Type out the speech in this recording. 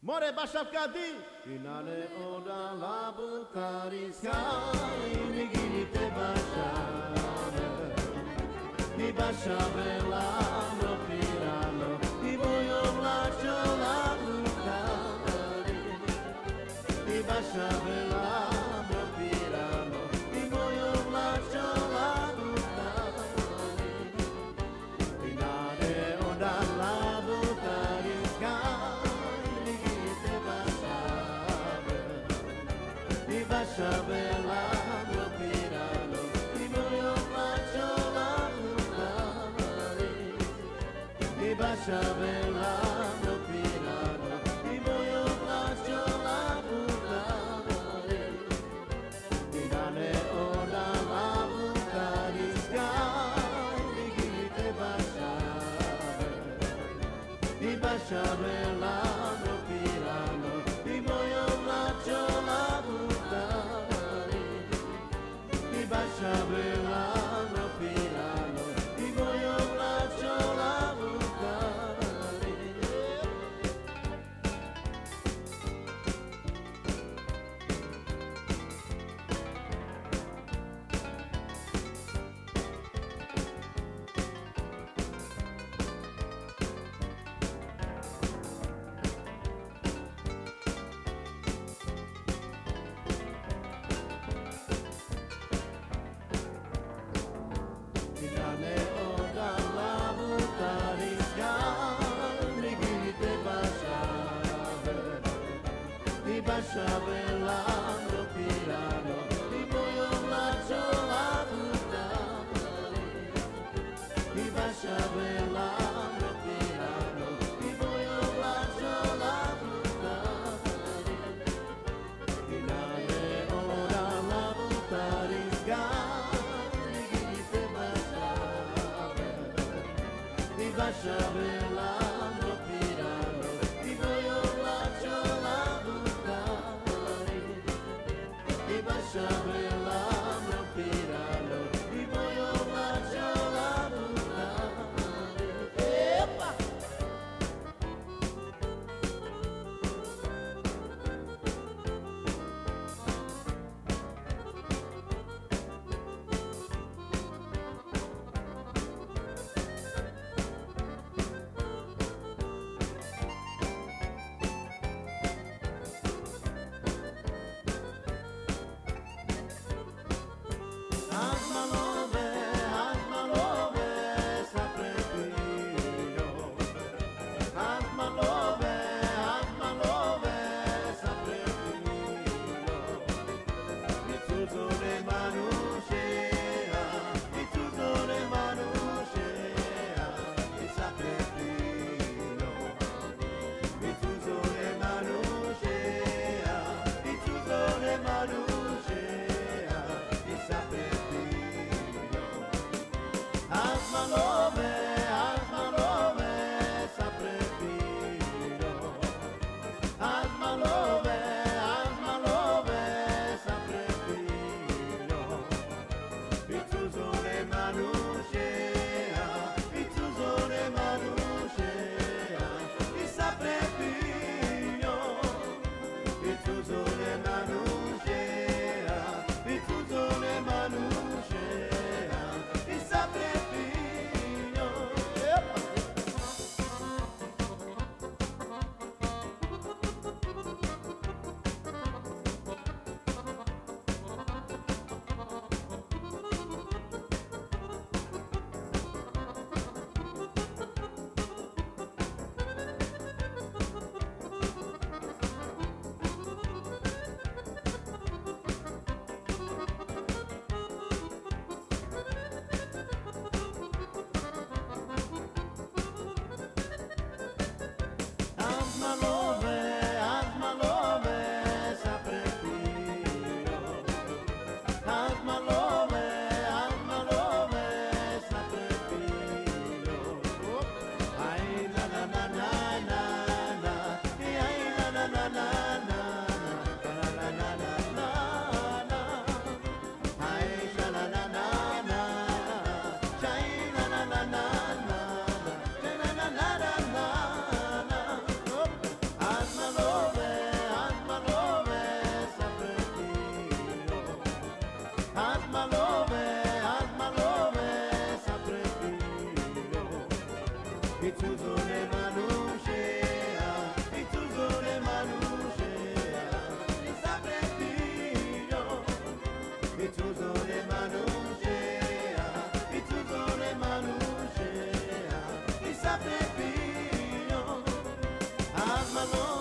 More bashavkadi Inane oda labu kariskai Migili te bashave Ni bashave lano pirano Ni boyo vlacho labu kari Ni bashave lano pirano Ni boyo vlacho labu kari Inane oda labu kariskai Bashavela no pirano, I voglio faccio la bucare. I bashavela no pirano, I voglio faccio la bucare. I dane ora la bucare sky, I gite bashave. I bashavela no pirano, I voglio faccio la bucare. I bashavela no pirano, I voglio faccio la bucare. Bashavela no pirano, I voglio faccio la bucare. I bashavela no pirano, I voglio faccio la bucare. I nane ora la bucare sgai, gite bashave. I bashavela no pirano, I voglio faccio la bucare. I bashavela no pirano, I voglio faccio la bucare. Epa! Lord.